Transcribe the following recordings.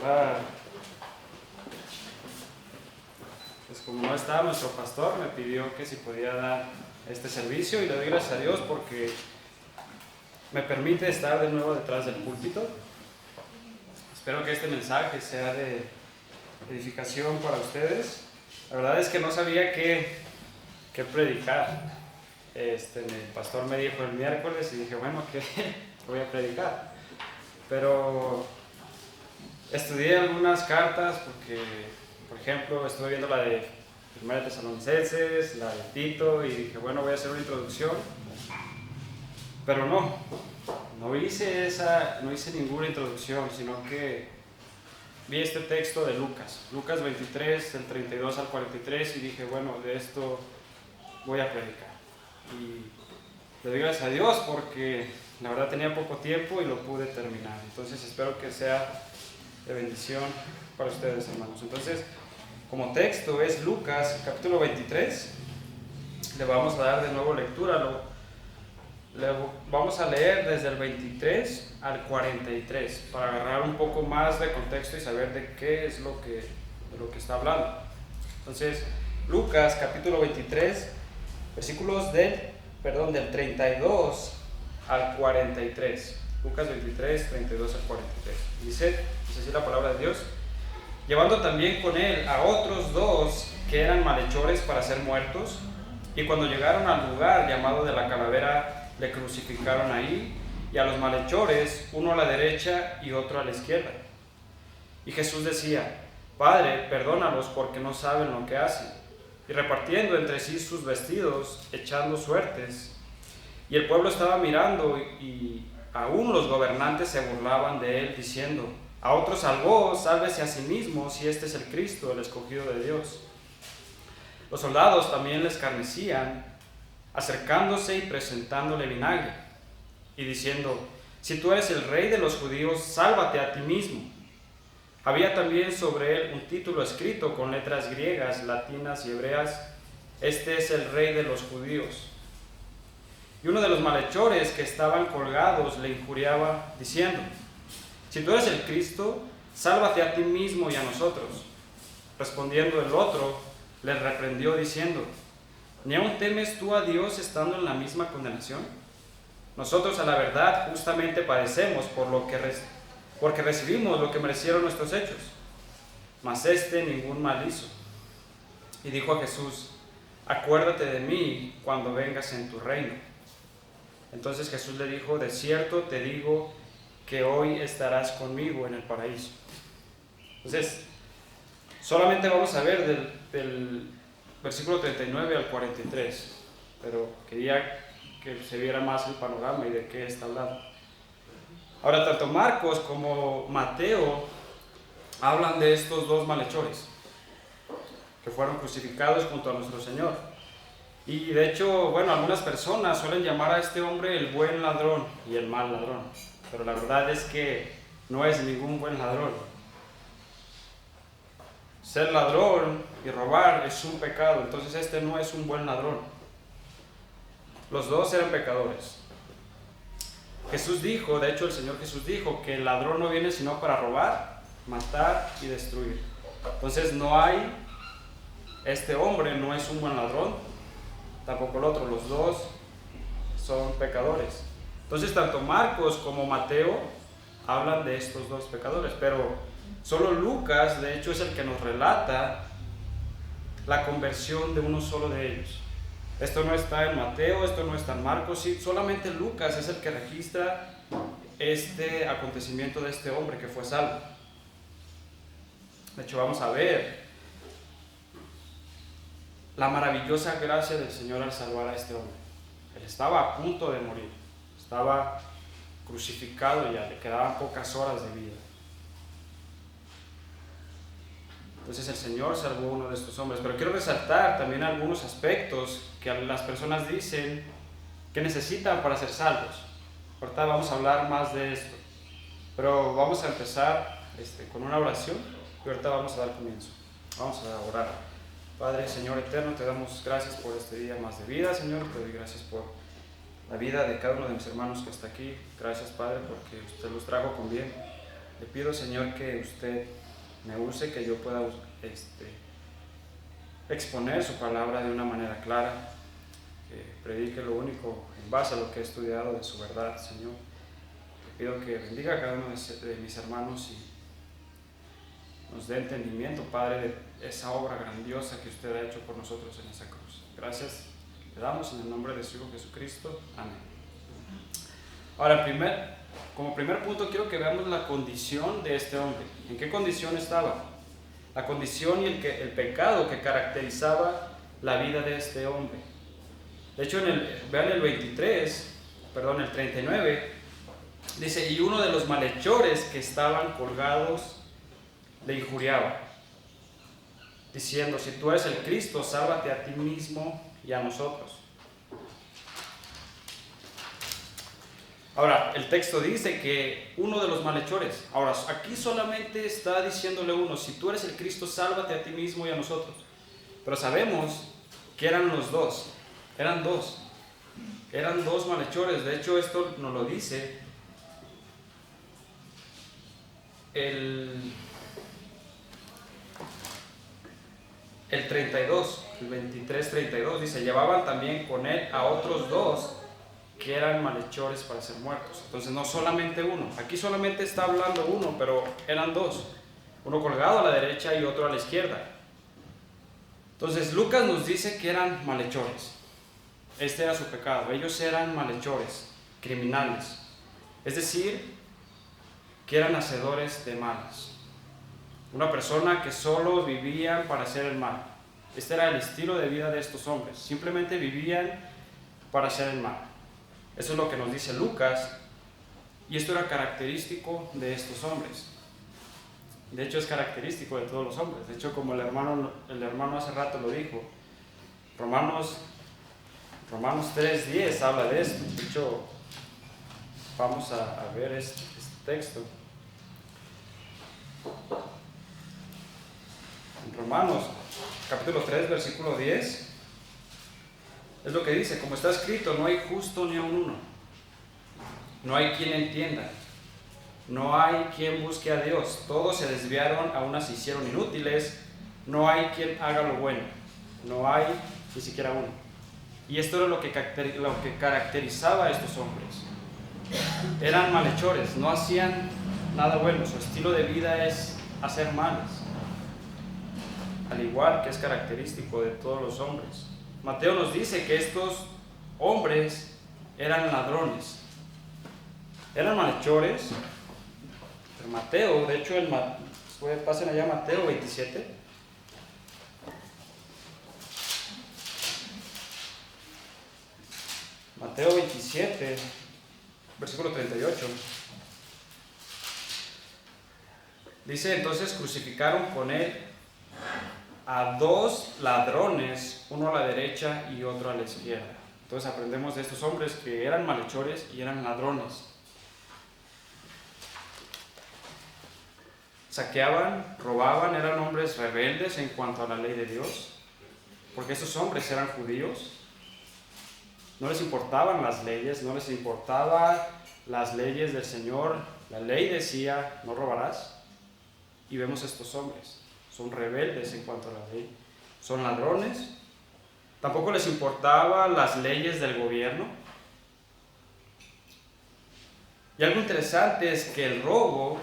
verdad, pues como no estaba nuestro pastor, me pidió que si podía dar este servicio y le doy gracias a Dios porque me permite estar de nuevo detrás del púlpito. Espero que este mensaje sea de edificación para ustedes. La verdad es que no sabía qué predicar. El pastor me dijo el miércoles y dije, bueno, ¿qué voy a predicar? Pero estudié algunas cartas porque, por ejemplo, estuve viendo la de 1 Tesalonicenses, la de Tito, y dije, bueno, voy a hacer una introducción. Pero no hice ninguna introducción, sino que vi este texto de Lucas 23, del 32 al 43, y dije, bueno, de esto voy a predicar. Y le doy gracias a Dios porque la verdad tenía poco tiempo y lo pude terminar. Entonces espero que sea de bendición para ustedes, hermanos. Entonces, como texto es Lucas capítulo 23. Le vamos a dar de nuevo lectura. Vamos a leer desde el 23 al 43 para agarrar un poco más de contexto y saber de qué es de lo que está hablando. Entonces, Lucas capítulo 23, versículos del 32 al 43. Lucas 23, 32 al 43. Dice así la palabra de Dios: llevando también con él a otros dos que eran malhechores para ser muertos, y cuando llegaron al lugar llamado de la Calavera, le crucificaron ahí, y a los malhechores, uno a la derecha y otro a la izquierda. Y Jesús decía: Padre, perdónalos porque no saben lo que hacen. Y repartiendo entre sí sus vestidos, echando suertes. Y el pueblo estaba mirando, y aún los gobernantes se burlaban de él, diciendo: a otro salvó, sálvese a sí mismo, si este es el Cristo, el escogido de Dios. Los soldados también le escarnecían, acercándose y presentándole vinagre, y diciendo: si tú eres el rey de los judíos, sálvate a ti mismo. Había también sobre él un título escrito con letras griegas, latinas y hebreas: este es el rey de los judíos. Y uno de los malhechores que estaban colgados le injuriaba, diciendo: si tú eres el Cristo, sálvate a ti mismo y a nosotros. Respondiendo el otro, le reprendió diciendo: ¿ni aún temes tú a Dios estando en la misma condenación? Nosotros a la verdad justamente padecemos porque recibimos lo que merecieron nuestros hechos, mas ningún mal hizo. Y dijo a Jesús: acuérdate de mí cuando vengas en tu reino. Entonces Jesús le dijo: de cierto te digo que hoy estarás conmigo en el paraíso. Entonces, solamente vamos a ver del versículo 39 al 43, pero quería que se viera más el panorama y de qué está hablando. Ahora, tanto Marcos como Mateo hablan de estos dos malhechores que fueron crucificados junto a nuestro Señor. Y de hecho, bueno, algunas personas suelen llamar a este hombre el buen ladrón y el mal ladrón, pero la verdad es que no es ningún buen ladrón. Ser ladrón y robar es un pecado, entonces este no es un buen ladrón. Los dos eran pecadores. Jesús dijo, de hecho el Señor Jesús dijo, que el ladrón no viene sino para robar, matar y destruir. Entonces este hombre no es un buen ladrón, tampoco el otro, los dos son pecadores. Entonces tanto Marcos como Mateo hablan de estos dos pecadores, pero solo Lucas de hecho es el que nos relata la conversión de uno solo de ellos. Esto no está en Mateo, esto no está en Marcos, sí, solamente Lucas es el que registra este acontecimiento de este hombre que fue salvo. De hecho, vamos a ver la maravillosa gracia del Señor al salvar a este hombre. Él estaba a punto de morir, estaba crucificado ya, le quedaban pocas horas de vida. Entonces el Señor salvó a uno de estos hombres. Pero quiero resaltar también algunos aspectos que las personas dicen que necesitan para ser salvos. Ahorita vamos a hablar más de esto. Pero vamos a empezar con una oración y ahorita vamos a dar comienzo. Vamos a orar. Padre, Señor eterno, te damos gracias por este día más de vida, Señor. Te doy gracias por la vida de cada uno de mis hermanos que está aquí. Gracias, Padre, porque usted los trajo con bien. Le pido, Señor, que usted me use, que yo pueda exponer su palabra de una manera clara, que predique lo único en base a lo que he estudiado de su verdad, Señor. Le pido que bendiga a cada uno de mis hermanos y nos dé entendimiento, Padre, de esa obra grandiosa que usted ha hecho por nosotros en esa cruz. Gracias le damos en el nombre de su Hijo Jesucristo. Amén. Ahora, como primer punto, quiero que veamos la condición de este hombre. ¿En qué condición estaba? La condición y el pecado que caracterizaba la vida de este hombre. De hecho, vean el 39, dice, y uno de los malhechores que estaban colgados le injuriaba, diciendo, si tú eres el Cristo, sálvate a ti mismo y a nosotros. Ahora, el texto dice que uno de los malhechores, ahora aquí solamente está diciéndole uno, si tú eres el Cristo, sálvate a ti mismo y a nosotros. Pero sabemos que eran los dos, eran dos malhechores. De hecho, esto nos lo dice el 32, el 23-32, dice, llevaban también con él a otros dos que eran malhechores para ser muertos. Entonces no solamente uno, aquí solamente está hablando uno, pero eran dos, uno colgado a la derecha y otro a la izquierda. Entonces Lucas nos dice que eran malhechores. Este era su pecado, ellos eran malhechores, criminales, es decir, que eran hacedores de males. Una persona que solo vivían para hacer el mal. Este era el estilo de vida de estos hombres, simplemente vivían para hacer el mal. Eso es lo que nos dice Lucas, y esto era característico de estos hombres. De hecho, es característico de todos los hombres. De hecho, como el hermano hace rato lo dijo, Romanos 3:10 habla de esto. De hecho, vamos a ver este texto. En Romanos, capítulo 3, versículo 10, es lo que dice, como está escrito, no hay justo ni aun uno, no hay quien entienda, no hay quien busque a Dios, todos se desviaron, a unas se hicieron inútiles, no hay quien haga lo bueno, no hay ni siquiera uno. Y esto era lo que caracterizaba a estos hombres. Eran malhechores, no hacían nada bueno, su estilo de vida es hacer males, al igual que es característico de todos los hombres. Mateo nos dice que estos hombres eran ladrones, eran malhechores. Pero Mateo, de hecho, pasen allá a Mateo 27. Mateo 27, versículo 38. Dice, entonces crucificaron con él a dos ladrones, uno a la derecha y otro a la izquierda. Entonces aprendemos de estos hombres que eran malhechores y eran ladrones. Saqueaban, robaban, eran hombres rebeldes en cuanto a la ley de Dios, porque estos hombres eran judíos. No les importaban las leyes, no les importaban las leyes del Señor. La ley decía, no robarás. Y vemos estos hombres. Son rebeldes en cuanto a la ley, son ladrones, tampoco les importaban las leyes del gobierno. Y algo interesante es que el robo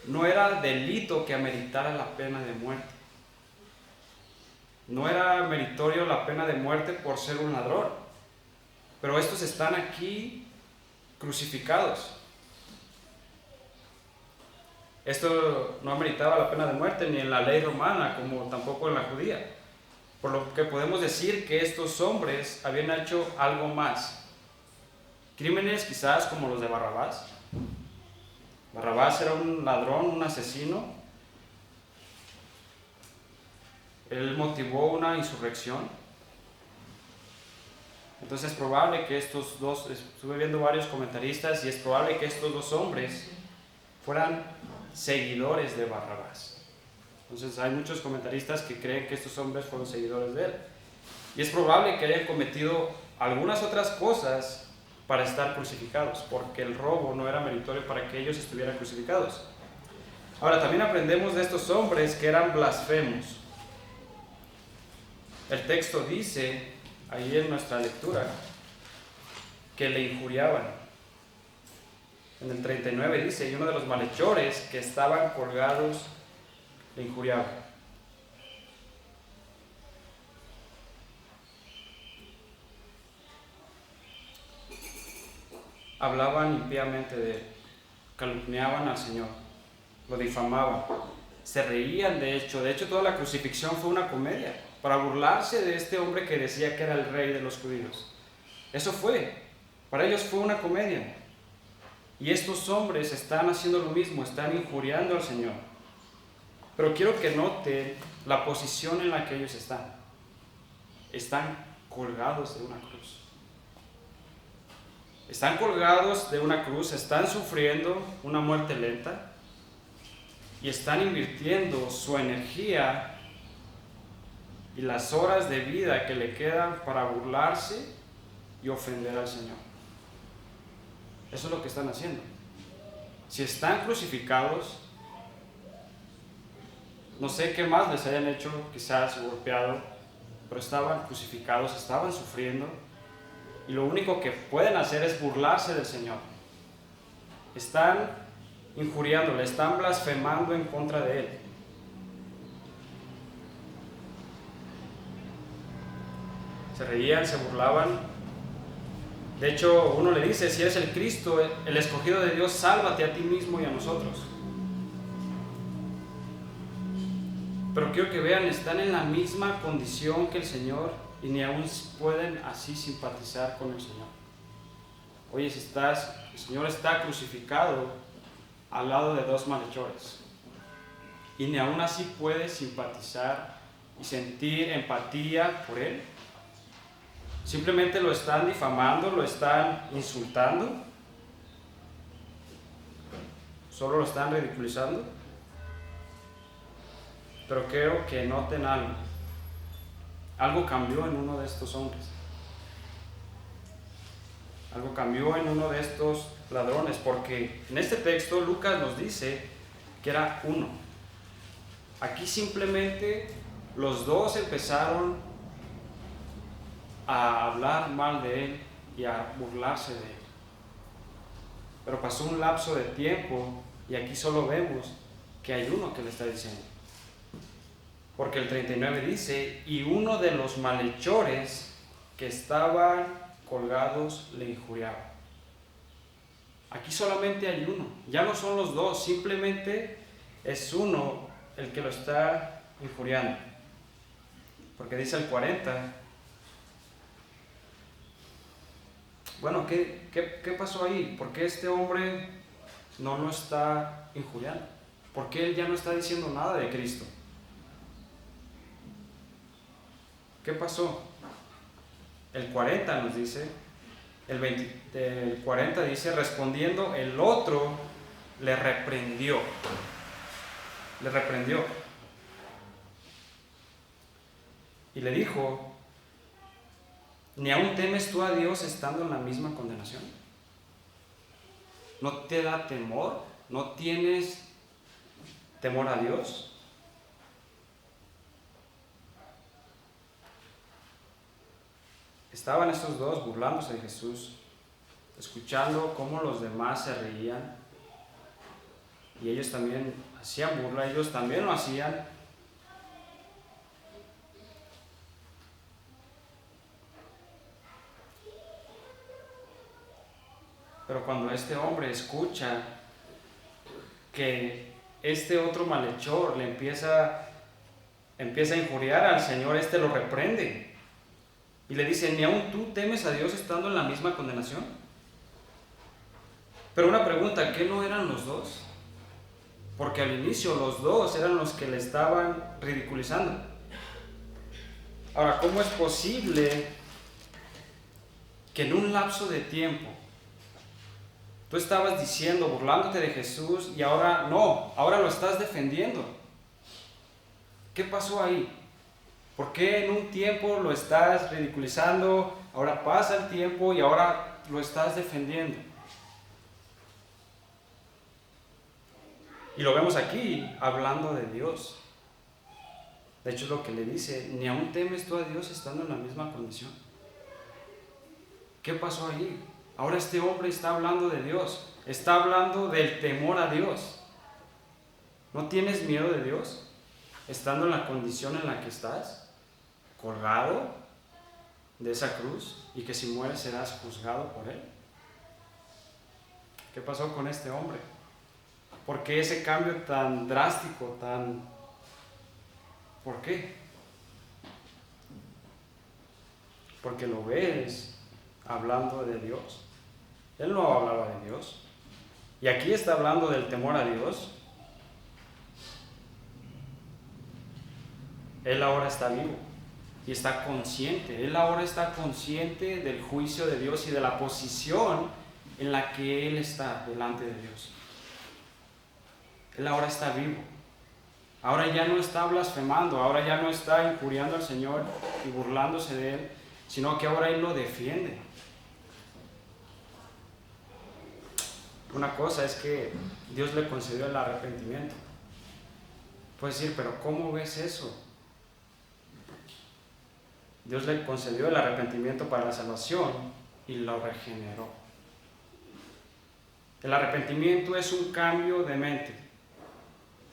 no era delito que ameritara la pena de muerte. No era meritorio la pena de muerte por ser un ladrón, pero estos están aquí crucificados. Esto no ameritaba la pena de muerte ni en la ley romana, como tampoco en la judía. Por lo que podemos decir que estos hombres habían hecho algo más. Crímenes quizás como los de Barrabás. Barrabás era un ladrón, un asesino. Él motivó una insurrección. Entonces es probable que estos dos, estuve viendo varios comentaristas, y es probable que estos dos hombres fueran seguidores de Barrabás. Entonces hay muchos comentaristas que creen que estos hombres fueron seguidores de él. Y es probable que hayan cometido algunas otras cosas para estar crucificados, porque el robo no era meritorio para que ellos estuvieran crucificados. Ahora, también aprendemos de estos hombres que eran blasfemos. El texto dice, ahí en nuestra lectura, que le injuriaban. En el 39 dice, y uno de los malhechores que estaban colgados le injuriaba. Hablaban impíamente de él, calumniaban al Señor, lo difamaban, se reían de hecho toda la crucifixión fue una comedia, para burlarse de este hombre que decía que era el rey de los judíos. Eso fue, para ellos fue una comedia. Y estos hombres están haciendo lo mismo, están injuriando al Señor. Pero quiero que noten la posición en la que ellos están. Están colgados de una cruz. Están colgados de una cruz, están sufriendo una muerte lenta y están invirtiendo su energía y las horas de vida que le quedan para burlarse y ofender al Señor. Eso es lo que están haciendo. Si están crucificados, no sé qué más les hayan hecho, quizás golpeado, pero estaban crucificados, estaban sufriendo, y lo único que pueden hacer es burlarse del Señor. Están injuriándole, están blasfemando en contra de Él. Se reían, se burlaban. De hecho, uno le dice, si eres el Cristo, el escogido de Dios, sálvate a ti mismo y a nosotros. Pero quiero que vean, están en la misma condición que el Señor y ni aún pueden así simpatizar con el Señor. Oye, si el Señor está crucificado al lado de dos malhechores y ni aún así puedes simpatizar y sentir empatía por Él. Simplemente lo están difamando, lo están insultando, solo lo están ridiculizando. Pero quiero que noten algo. Algo cambió en uno de estos hombres. Algo cambió en uno de estos ladrones, porque en este texto Lucas nos dice que era uno. Aquí simplemente los dos empezaron a hablar mal de él y a burlarse de él. Pero pasó un lapso de tiempo y aquí solo vemos que hay uno que le está diciendo. Porque el 39 dice, y uno de los malhechores que estaban colgados le injuriaba. Aquí solamente hay uno, ya no son los dos, simplemente es uno el que lo está injuriando. Porque dice el 40, bueno, ¿qué pasó ahí? ¿Por qué este hombre no lo está injuriando? ¿Por qué él ya no está diciendo nada de Cristo? ¿Qué pasó? El 40 nos dice, el 40 dice, respondiendo el otro le reprendió. Le reprendió. Y le dijo, ¿ni aún temes tú a Dios estando en la misma condenación? ¿No te da temor? ¿No tienes temor a Dios? Estaban estos dos burlándose de Jesús, escuchando cómo los demás se reían, y ellos también hacían burla, ellos también lo hacían. Pero cuando este hombre escucha que este otro malhechor le empieza a injuriar al Señor, este lo reprende y le dice, ¿ni aún tú temes a Dios estando en la misma condenación? Pero una pregunta, ¿qué no eran los dos? Porque al inicio los dos eran los que le estaban ridiculizando. Ahora, ¿cómo es posible que en un lapso de tiempo tú estabas diciendo, burlándote de Jesús, y ahora no, ahora lo estás defendiendo? ¿Qué pasó ahí? ¿Por qué en un tiempo lo estás ridiculizando, ahora pasa el tiempo y ahora lo estás defendiendo? Y lo vemos aquí, hablando de Dios. De hecho es lo que le dice, ni aún temes tú a Dios estando en la misma condición. ¿Qué pasó ahí? Ahora este hombre está hablando de Dios, está hablando del temor a Dios. ¿No tienes miedo de Dios? Estando en la condición en la que estás, colgado de esa cruz, y que si mueres serás juzgado por él. ¿Qué pasó con este hombre? ¿Por qué ese cambio tan drástico, ¿Por qué? Porque lo ves hablando de Dios. Él no hablaba de Dios. Y aquí está hablando del temor a Dios. Él ahora está vivo y está consciente. Él ahora está consciente del juicio de Dios y de la posición en la que él está delante de Dios. Él ahora está vivo. Ahora ya no está blasfemando, ahora ya no está injuriando al Señor y burlándose de él, sino que ahora él lo defiende. Una cosa es que Dios le concedió el arrepentimiento. Puedes decir, pero ¿cómo ves eso? Dios le concedió el arrepentimiento para la salvación y lo regeneró. El arrepentimiento es un cambio de mente.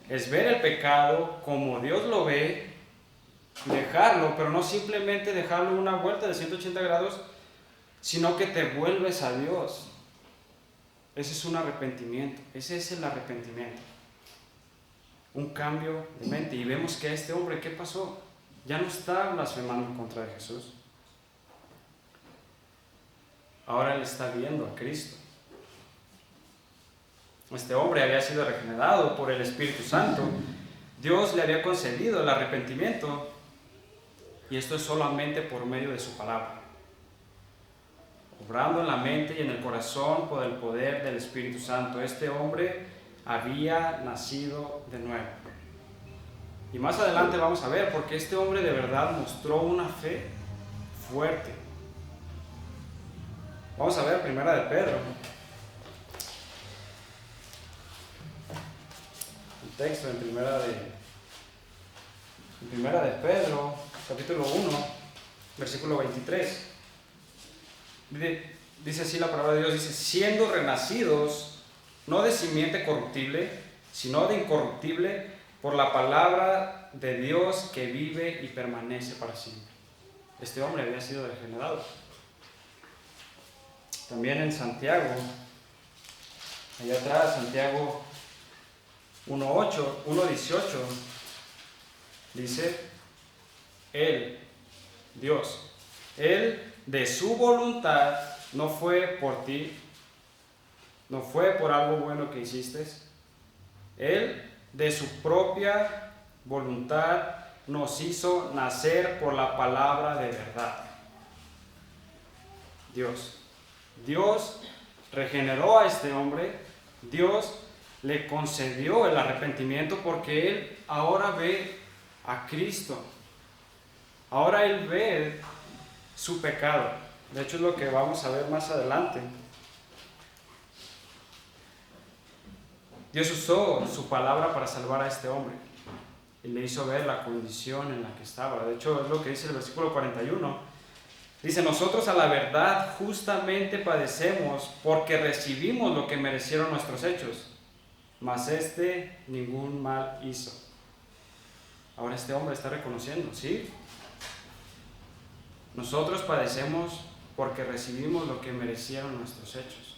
Es ver el pecado como Dios lo ve, dejarlo, pero no simplemente dejarlo una vuelta de 180 grados, sino que te vuelves a Dios. Ese es un arrepentimiento, ese es el arrepentimiento. Un cambio de mente. Y vemos que a este hombre, ¿qué pasó? Ya no está blasfemando en contra de Jesús. Ahora él está viendo a Cristo. Este hombre había sido regenerado por el Espíritu Santo. Dios le había concedido el arrepentimiento. Y esto es solamente por medio de su palabra. Obrando en la mente y en el corazón por el poder del Espíritu Santo. Este hombre había nacido de nuevo. Y más adelante vamos a ver, porque este hombre de verdad mostró una fe fuerte. Vamos a ver Primera de Pedro. Un texto en Primera de Pedro, capítulo 1, versículo 23. Dice así la palabra de Dios, dice, siendo renacidos, no de simiente corruptible, sino de incorruptible, por la palabra de Dios que vive y permanece para siempre. Este hombre había sido regenerado. También en Santiago, allá atrás, Santiago 1:18, dice, Él, Dios, Él de su voluntad, no fue por ti, no fue por algo bueno que hiciste, Él de su propia voluntad nos hizo nacer por la palabra de verdad. Dios regeneró a este hombre, Dios le concedió el arrepentimiento porque él ahora ve a Cristo. Ahora él ve su pecado. De hecho es lo que vamos a ver más adelante. Dios usó su palabra para salvar a este hombre y le hizo ver la condición en la que estaba. De hecho es lo que dice el versículo 41. Dice, nosotros a la verdad justamente padecemos porque recibimos lo que merecieron nuestros hechos, mas este ningún mal hizo. Ahora este hombre está reconociendo, ¿sí? Nosotros padecemos porque recibimos lo que merecieron nuestros hechos.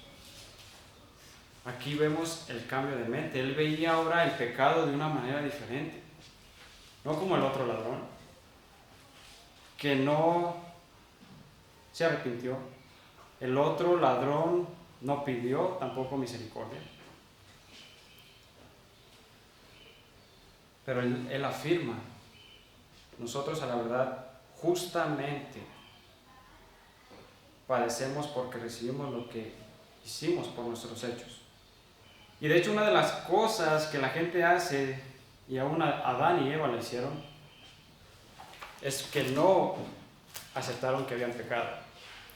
Aquí vemos el cambio de mente. Él veía ahora el pecado de una manera diferente. No como el otro ladrón, que no se arrepintió. El otro ladrón no pidió tampoco misericordia. Pero él afirma, nosotros a la verdad justamente padecemos porque recibimos lo que hicimos por nuestros hechos. Y de hecho una de las cosas que la gente hace, y aún Adán y Eva lo hicieron, es que no aceptaron que habían pecado.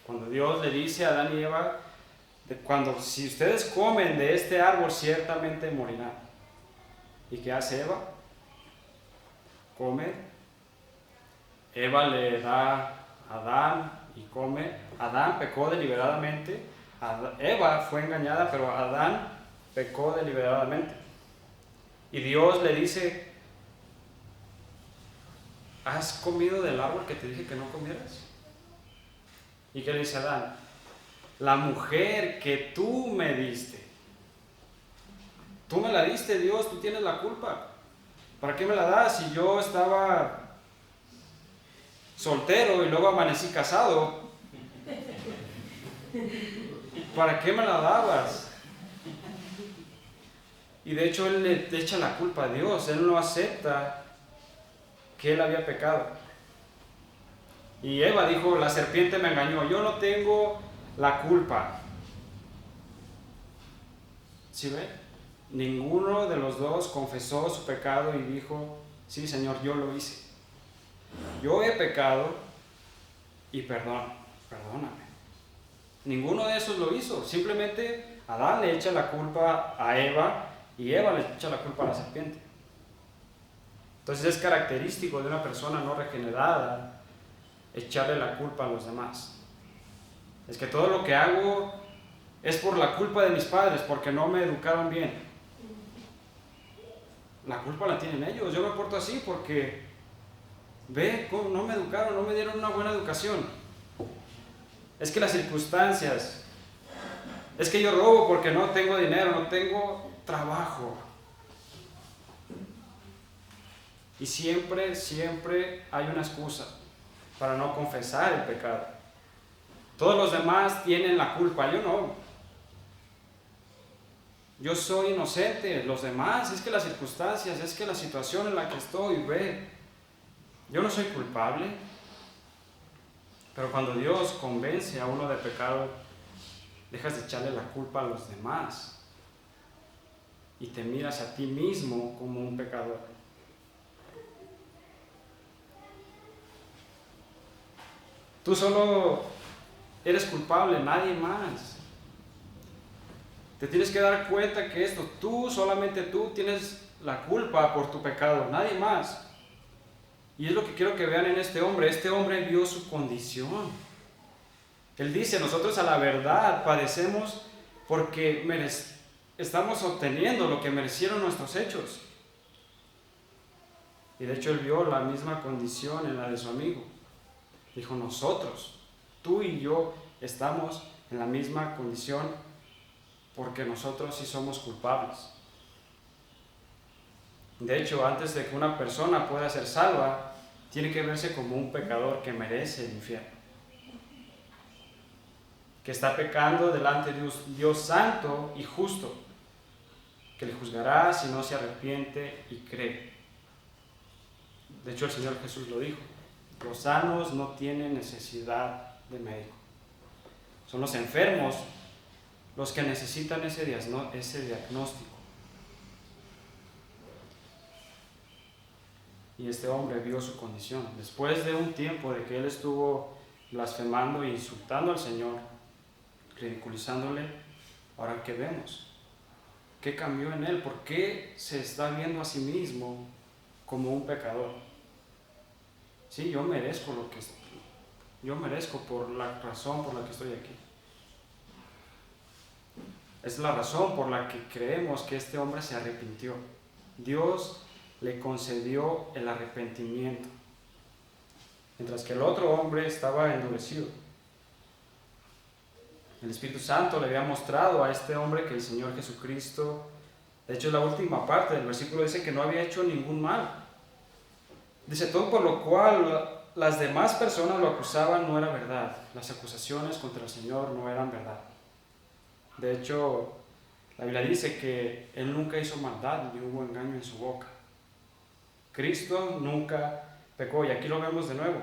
Cuando Dios le dice a Adán y Eva, si ustedes comen de este árbol ciertamente morirán. ¿Y qué hace Eva? Come. Eva le da a Adán y come. Adán pecó deliberadamente. Eva fue engañada, pero Adán pecó deliberadamente. Y Dios le dice: ¿has comido del árbol que te dije que no comieras? ¿Y qué le dice Adán? La mujer que tú me diste. Tú me la diste, Dios, tú tienes la culpa. ¿Para qué me la das si yo estaba soltero y luego amanecí casado? ¿Para qué me la dabas? Y de hecho él le echa la culpa a Dios. Él no acepta que él había pecado. Y Eva dijo: la serpiente me engañó, yo no tengo la culpa. ¿Sí ve? Ninguno de los dos confesó su pecado y dijo: sí, Señor, yo lo hice. Yo he pecado y perdóname. Ninguno de esos lo hizo. Simplemente Adán le echa la culpa a Eva y Eva le echa la culpa a la serpiente. Entonces es característico de una persona no regenerada echarle la culpa a los demás. Es que todo lo que hago es por la culpa de mis padres, porque no me educaron bien. La culpa la tienen ellos. Yo me porto así porque ve cómo no me educaron, no me dieron una buena educación. Es que las circunstancias, es que yo robo porque no tengo dinero, no tengo trabajo. Y siempre hay una excusa para no confesar el pecado. Todos los demás tienen la culpa, yo no. Yo soy inocente, los demás, es que las circunstancias, es que la situación en la que estoy, ve. Yo no soy culpable. Pero cuando Dios convence a uno de pecado, dejas de echarle la culpa a los demás y te miras a ti mismo como un pecador. Tú solo eres culpable, nadie más. Te tienes que dar cuenta que solamente tú tienes la culpa por tu pecado, nadie más. Y es lo que quiero que vean en este hombre. Este hombre vio su condición. Él dice: nosotros a la verdad padecemos porque estamos obteniendo lo que merecieron nuestros hechos. Y de hecho él vio la misma condición en la de su amigo. Dijo: nosotros, tú y yo, estamos en la misma condición porque nosotros sí somos culpables. De hecho, antes de que una persona pueda ser salva, tiene que verse como un pecador que merece el infierno, que está pecando delante de Dios santo y justo, que le juzgará si no se arrepiente y cree. De hecho, el Señor Jesús lo dijo: los sanos no tienen necesidad de médico, son los enfermos los que necesitan ese diagnóstico. Y este hombre vio su condición. Después de un tiempo de que él estuvo blasfemando e insultando al Señor, ridiculizándole, ahora ¿qué vemos? ¿Qué cambió en él? ¿Por qué se está viendo a sí mismo como un pecador? Sí, yo merezco por la razón por la que estoy aquí. Es la razón por la que creemos que este hombre se arrepintió. Dios le concedió el arrepentimiento, mientras que el otro hombre estaba endurecido. El Espíritu Santo le había mostrado a este hombre que el Señor Jesucristo, de hecho la última parte del versículo dice que no había hecho ningún mal. Dice: todo por lo cual las demás personas lo acusaban no era verdad. Las acusaciones contra el Señor no eran verdad. De hecho, la Biblia dice que Él nunca hizo maldad ni hubo engaño en su boca. Cristo nunca pecó, y aquí lo vemos de nuevo.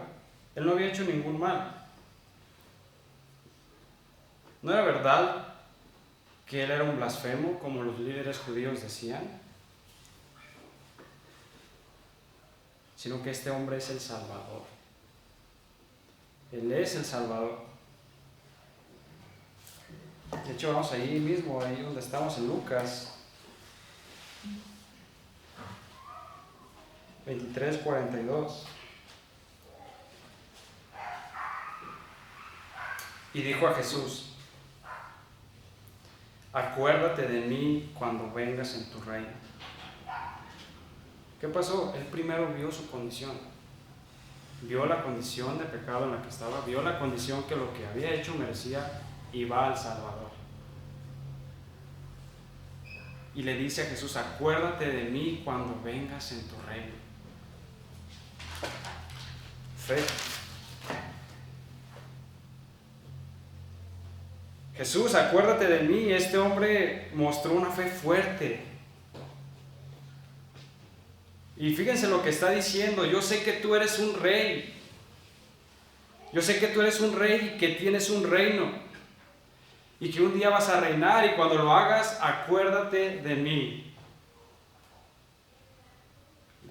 Él no había hecho ningún mal. ¿No era verdad que Él era un blasfemo, como los líderes judíos decían? Sino que este hombre es el Salvador. Él es el Salvador. De hecho, vamos ahí mismo, ahí donde estamos en Lucas. 23:42. Y dijo a Jesús: acuérdate de mí cuando vengas en tu reino. ¿Qué pasó? Él primero vio su condición. Vio la condición de pecado en la que estaba, vio la condición que lo que había hecho merecía, y va al Salvador. Y le dice a Jesús: acuérdate de mí cuando vengas en tu reino. Fe. Jesús, acuérdate de mí. Este hombre mostró una fe fuerte. Y fíjense lo que está diciendo: yo sé que tú eres un rey. Yo sé que tú eres un rey y que tienes un reino. Y que un día vas a reinar, y cuando lo hagas, acuérdate de mí.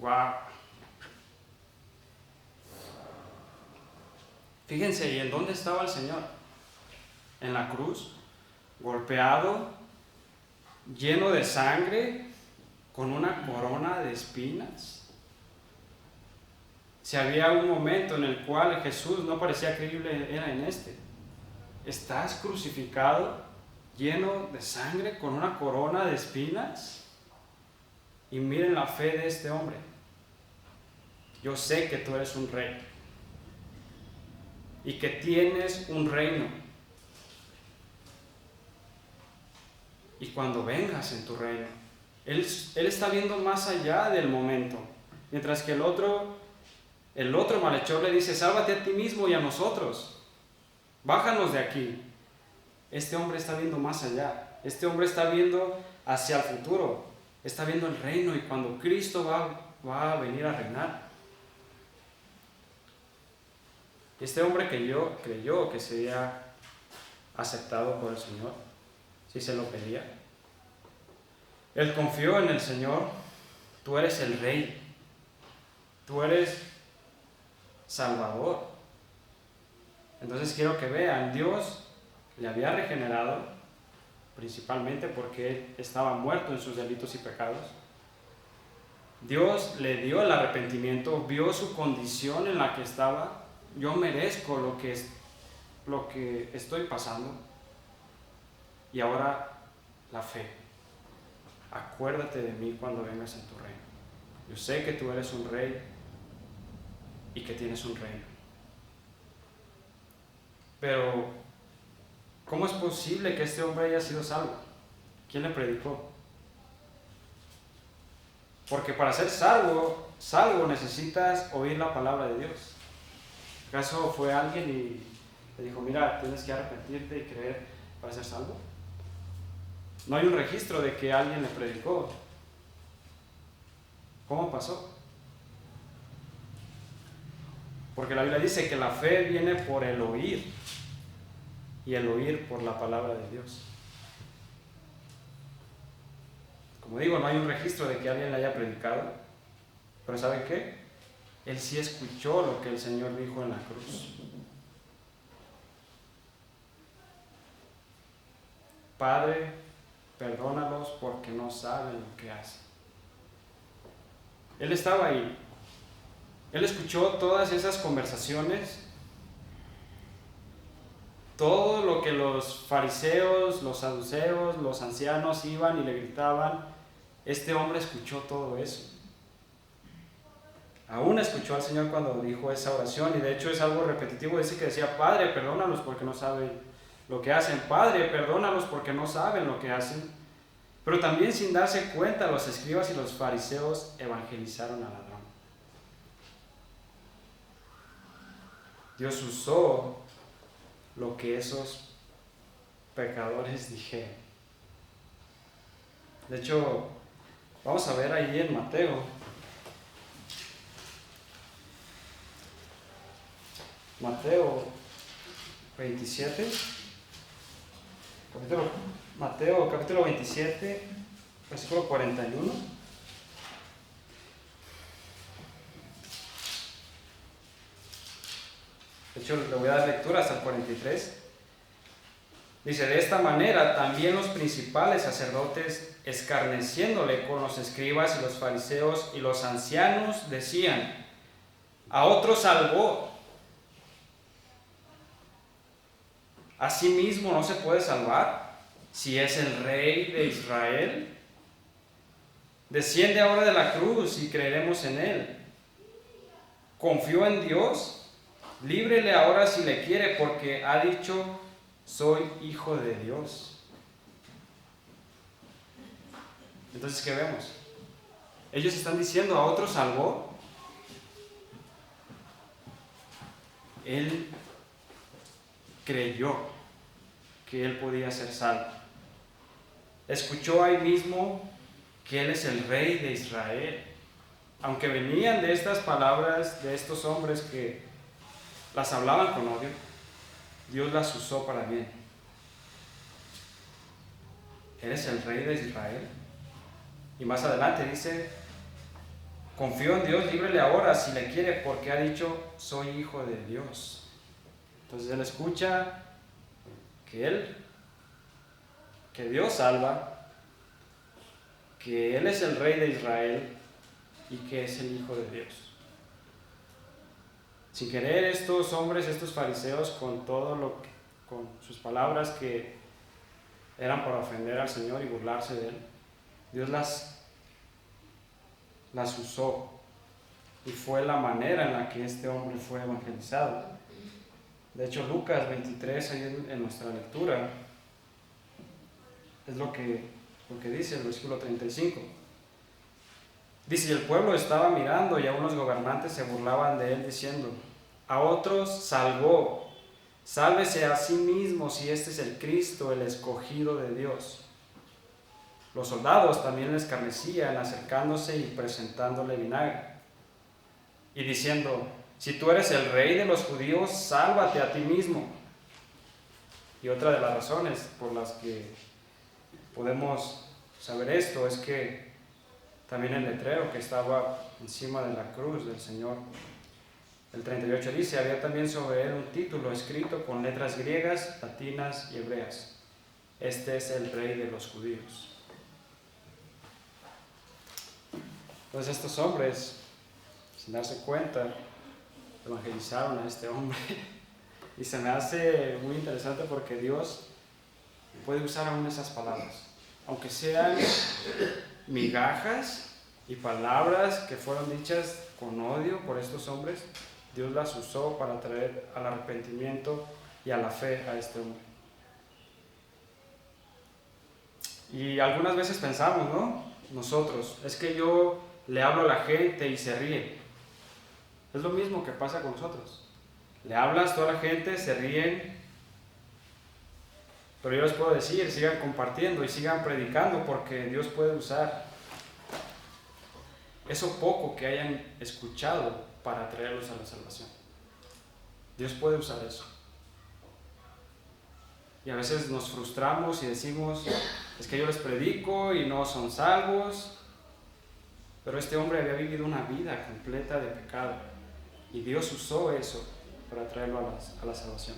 Wow. Fíjense, ¿y en dónde estaba el Señor? En la cruz, golpeado, lleno de sangre, con una corona de espinas. Si había un momento en el cual Jesús no parecía creíble, era en este. ¿Estás crucificado, lleno de sangre, con una corona de espinas? Y miren la fe de este hombre. Yo sé que tú eres un rey y que tienes un reino. Y cuando vengas en tu reino, Él está viendo más allá del momento. Mientras que el otro malhechor le dice: sálvate a ti mismo y a nosotros. Bájanos de aquí. Este hombre está viendo más allá. Este hombre está viendo hacia el futuro. Está viendo el reino, y cuando Cristo va a venir a reinar. Este hombre creyó que sería aceptado por el Señor si se lo pedía. Él confió en el Señor. Tú eres el Rey. Tú eres Salvador. Entonces quiero que vean, Dios le había regenerado, principalmente porque él estaba muerto en sus delitos y pecados. Dios le dio el arrepentimiento, vio su condición en la que estaba. Yo merezco lo que estoy pasando. Y ahora la fe. Acuérdate de mí cuando vengas en tu reino. Yo sé que tú eres un rey y que tienes un reino. Pero, ¿cómo es posible que este hombre haya sido salvo? ¿Quién le predicó? Porque para ser salvo necesitas oír la palabra de Dios. ¿Acaso fue alguien y le dijo: mira, tienes que arrepentirte y creer para ser salvo? No hay un registro de que alguien le predicó. ¿Cómo pasó? Porque la Biblia dice que la fe viene por el oír, y el oír por la palabra de Dios. Como digo, no hay un registro de que alguien le haya predicado, pero ¿saben qué? Él sí escuchó lo que el Señor dijo en la cruz. Padre, perdónalos porque no saben lo que hacen. Él estaba ahí. Él escuchó todas esas conversaciones, todo lo que los fariseos, los saduceos, los ancianos iban y le gritaban. Este hombre escuchó todo eso. Aún escuchó al Señor cuando dijo esa oración, y de hecho es algo repetitivo. Dice que decía: Padre, perdónalos porque no saben lo que hacen. Padre, perdónalos porque no saben lo que hacen. Pero también, sin darse cuenta, los escribas y los fariseos evangelizaron al ladrón. Dios usó lo que esos pecadores dijeron. De hecho, vamos a ver ahí en Mateo. Mateo 27. Mateo capítulo 27, versículo 41. De hecho, le voy a dar lectura hasta el 43. Dice, de esta manera también los principales sacerdotes, escarneciéndole con los escribas y los fariseos y los ancianos, decían, a otro salvó, a sí mismo no se puede salvar, si es el Rey de Israel. Desciende ahora de la cruz y creeremos en él. Confió en Dios, líbrele ahora si le quiere, porque ha dicho, soy hijo de Dios. Entonces, ¿qué vemos? Ellos están diciendo, a otro salvó. Él creyó que él podía ser salvo. Escuchó ahí mismo que él es el Rey de Israel. Aunque venían de estas palabras de estos hombres que las hablaban con odio, Dios las usó para bien. Eres el Rey de Israel. Y más adelante dice, confío en Dios, líbrele ahora si le quiere, porque ha dicho, soy hijo de Dios. Entonces él escucha que Dios salva, que Él es el Rey de Israel y que es el Hijo de Dios. Sin querer, estos hombres, estos fariseos, con sus palabras que eran para ofender al Señor y burlarse de Él, Dios las usó, y fue la manera en la que este hombre fue evangelizado. De hecho, Lucas 23, ahí en nuestra lectura, es lo que dice el versículo 35. Dice, y el pueblo estaba mirando, y aún los gobernantes se burlaban de él, diciendo, a otros salvó, sálvese a sí mismo si este es el Cristo, el escogido de Dios. Los soldados también le escarnecían, acercándose y presentándole vinagre, y diciendo, si tú eres el Rey de los judíos, sálvate a ti mismo. Y otra de las razones por las que podemos saber esto es que también el letrero que estaba encima de la cruz del Señor, el 38 dice, había también sobre él un título escrito con letras griegas, latinas y hebreas. Este es el Rey de los judíos. Entonces estos hombres, sin darse cuenta, evangelizaron a este hombre. Y se me hace muy interesante porque Dios puede usar aún esas palabras, aunque sean migajas y palabras que fueron dichas con odio por estos hombres. Dios las usó para traer al arrepentimiento y a la fe a este hombre. Y algunas veces pensamos, ¿no? Nosotros, es que yo le hablo a la gente y se ríe. Es lo mismo que pasa con nosotros. Le hablas, toda la gente se ríen, pero yo les puedo decir, sigan compartiendo y sigan predicando, porque Dios puede usar eso poco que hayan escuchado para traerlos a la salvación. Dios puede usar eso. Y a veces nos frustramos y decimos, es que yo les predico y no son salvos. Pero este hombre había vivido una vida completa de pecado, y Dios usó eso para traerlo a la salvación.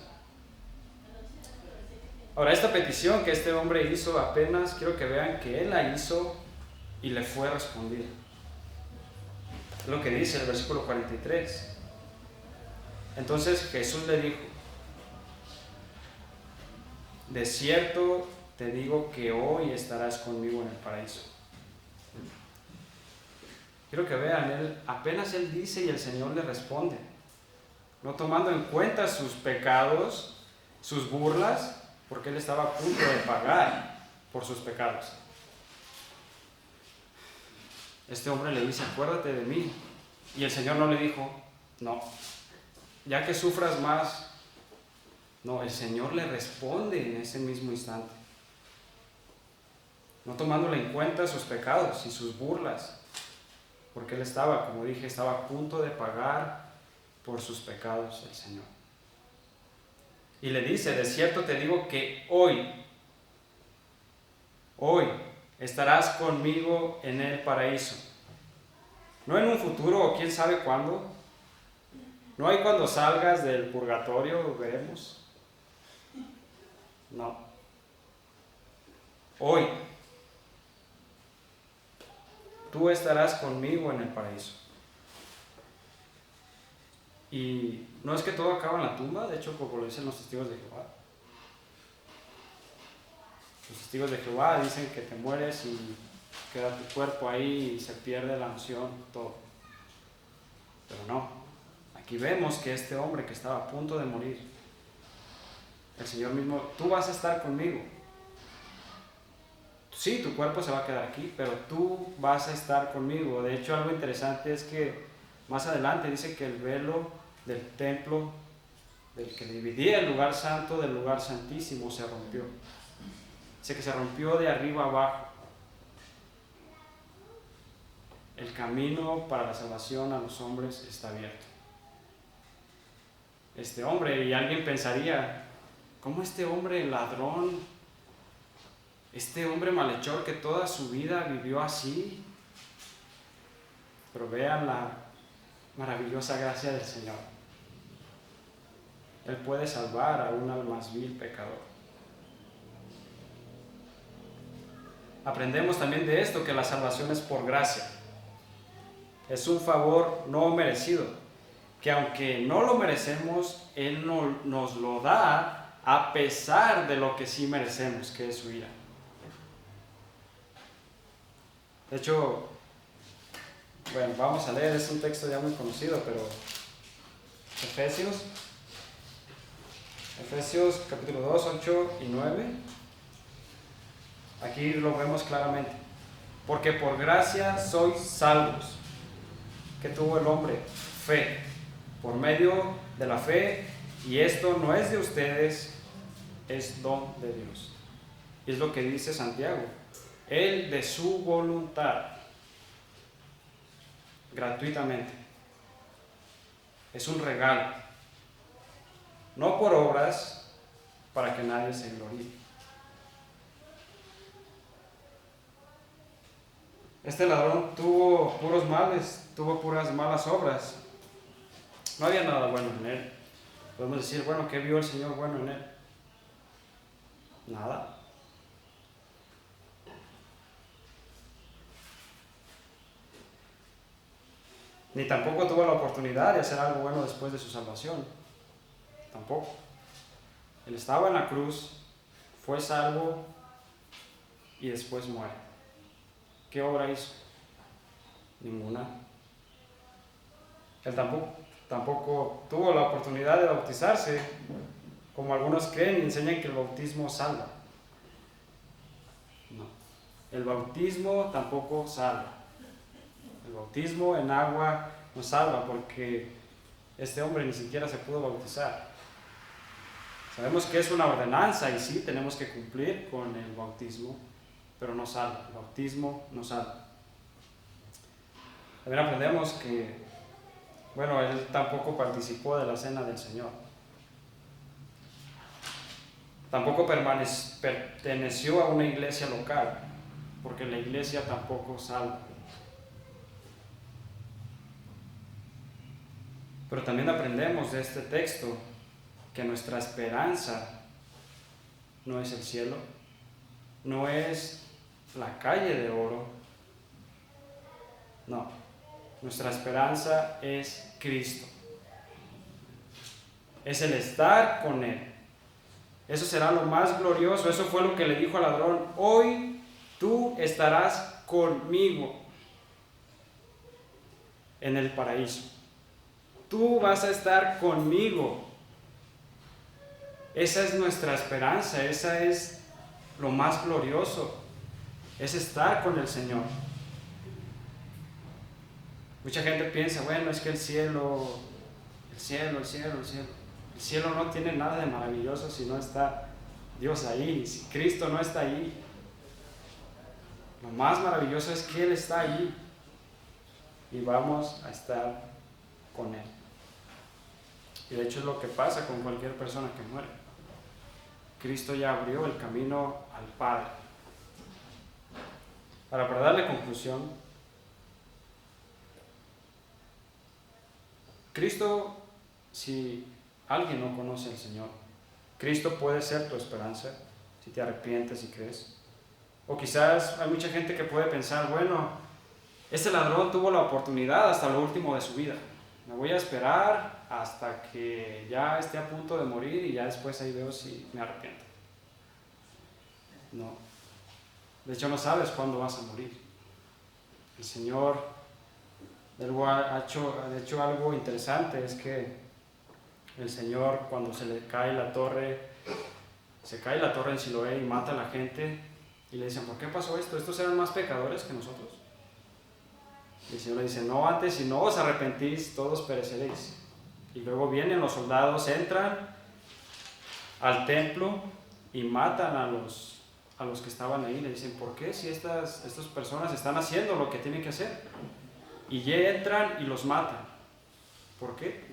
Ahora, esta petición que este hombre hizo, apenas quiero que vean que él la hizo y le fue respondido. Es lo que dice el versículo 43. Entonces Jesús le dijo, de cierto te digo que hoy estarás conmigo en el paraíso. Quiero que vean, apenas él dice y el Señor le responde, no tomando en cuenta sus pecados, sus burlas, porque él estaba a punto de pagar por sus pecados. Este hombre le dice, acuérdate de mí. Y el Señor no le dijo, no, ya que sufras más. No, el Señor le responde en ese mismo instante, no tomándole en cuenta sus pecados y sus burlas, porque él estaba, como dije, estaba a punto de pagar por sus pecados el Señor. Y le dice, de cierto te digo que hoy estarás conmigo en el paraíso. No en un futuro o quién sabe cuándo. No hay cuando salgas del purgatorio, veremos. No. hoy tú estarás conmigo en el paraíso. Y no es que todo acaba en la tumba, de hecho, como lo dicen los testigos de Jehová. Los testigos de Jehová dicen que te mueres y queda tu cuerpo ahí y se pierde la noción, todo. Pero no, aquí vemos que este hombre que estaba a punto de morir, el Señor mismo, tú vas a estar conmigo. Sí, tu cuerpo se va a quedar aquí, pero tú vas a estar conmigo. De hecho, algo interesante es que más adelante dice que el velo del templo, del que dividía el lugar santo del lugar santísimo, se rompió. Dice que se rompió de arriba abajo. El camino para la salvación a los hombres está abierto. Este hombre, y alguien pensaría, ¿cómo este hombre ladrón, este hombre malhechor que toda su vida vivió así? Pero vean la maravillosa gracia del Señor. Él puede salvar a un al más vil pecador. Aprendemos también de esto que la salvación es por gracia. Es un favor no merecido, que aunque no lo merecemos, Él nos lo da a pesar de lo que sí merecemos, que es su ira. De hecho, bueno, vamos a leer, es un texto ya muy conocido, pero Efesios capítulo 2, 8 y 9. Aquí lo vemos claramente. Porque por gracia sois salvos. ¿Qué tuvo el hombre? Fe. Por medio de la fe, y esto no es de ustedes, es don de Dios. Y es lo que dice Santiago. Él de su voluntad, gratuitamente. Es un regalo. No por obras, para que nadie se gloríe. Este ladrón tuvo puros males, tuvo puras malas obras. No había nada bueno en él. Podemos decir, bueno, ¿qué vio el Señor bueno en él? Nada. Ni tampoco tuvo la oportunidad de hacer algo bueno después de su salvación. Tampoco. Él estaba en la cruz, fue salvo y después muere. ¿Qué obra hizo? Ninguna. Él tampoco tuvo la oportunidad de bautizarse, como algunos creen y enseñan que el bautismo salva. No. El bautismo tampoco salva. El bautismo en agua no salva porque este hombre ni siquiera se pudo bautizar. Sabemos que es una ordenanza y sí, tenemos que cumplir con el bautismo, pero no salva. El bautismo no salva. También aprendemos que, bueno, él tampoco participó de la cena del Señor. Tampoco perteneció a una iglesia local, porque la iglesia tampoco salva. Pero también aprendemos de este texto que nuestra esperanza no es el cielo, no es la calle de oro, no, nuestra esperanza es Cristo, es el estar con Él. Eso será lo más glorioso. Eso fue lo que le dijo al ladrón: hoy tú estarás conmigo en el paraíso. Tú vas a estar conmigo. Esa es nuestra esperanza, esa es lo más glorioso, es estar con el Señor. Mucha gente piensa, bueno, es que el cielo no tiene nada de maravilloso si no está Dios ahí, si Cristo no está ahí. Lo más maravilloso es que Él está ahí y vamos a estar con Él. Y de hecho es lo que pasa con cualquier persona que muere. Cristo ya abrió el camino al Padre. Para darle conclusión, Cristo, si alguien no conoce al Señor, Cristo puede ser tu esperanza si te arrepientes y crees. O quizás hay mucha gente que puede pensar, bueno, este ladrón tuvo la oportunidad hasta lo último de su vida. Me voy a esperar hasta que ya esté a punto de morir y ya después ahí veo si me arrepiento. No. De hecho, no sabes cuándo vas a morir. El Señor ha hecho algo interesante, es que el Señor, cuando se cae la torre en Siloé y mata a la gente, y le dicen, ¿por qué pasó esto? ¿Estos eran más pecadores que nosotros? Y el Señor le dice, no, antes si no os arrepentís, todos pereceréis. Y luego vienen los soldados, entran al templo y matan a los que estaban ahí. Le dicen, ¿por qué si estas personas están haciendo lo que tienen que hacer? Y ya entran y los matan. ¿Por qué?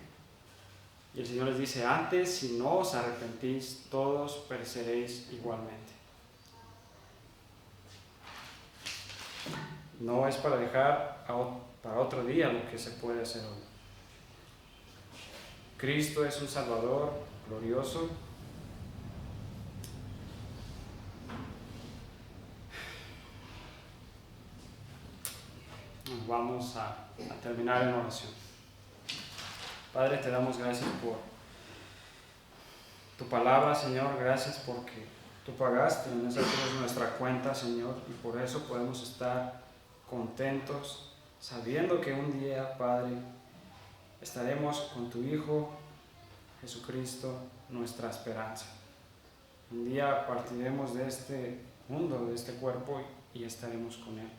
Y el Señor les dice, antes si no os arrepentís, todos pereceréis igualmente. No es para dejar para otro día lo que se puede hacer hoy. Cristo es un Salvador glorioso. Vamos a terminar en oración. Padre, te damos gracias por tu palabra, Señor. Gracias porque tú pagaste en esa cruz nuestra cuenta, Señor, y por eso podemos estar contentos, sabiendo que un día, Padre, estaremos con tu Hijo, Jesucristo, nuestra esperanza. Un día partiremos de este mundo, de este cuerpo, y estaremos con Él.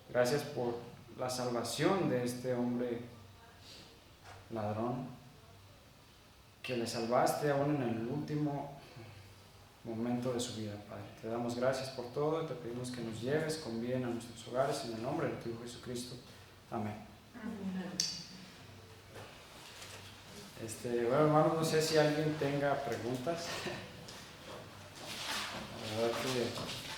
Gracias por la salvación de este hombre ladrón, que le salvaste aún en el último momento de su vida, Padre. Te damos gracias por todo y te pedimos que nos lleves con bien a nuestros hogares en el nombre de tu Hijo Jesucristo. Amén. Bueno, hermanos, no sé si alguien tenga preguntas. La verdad que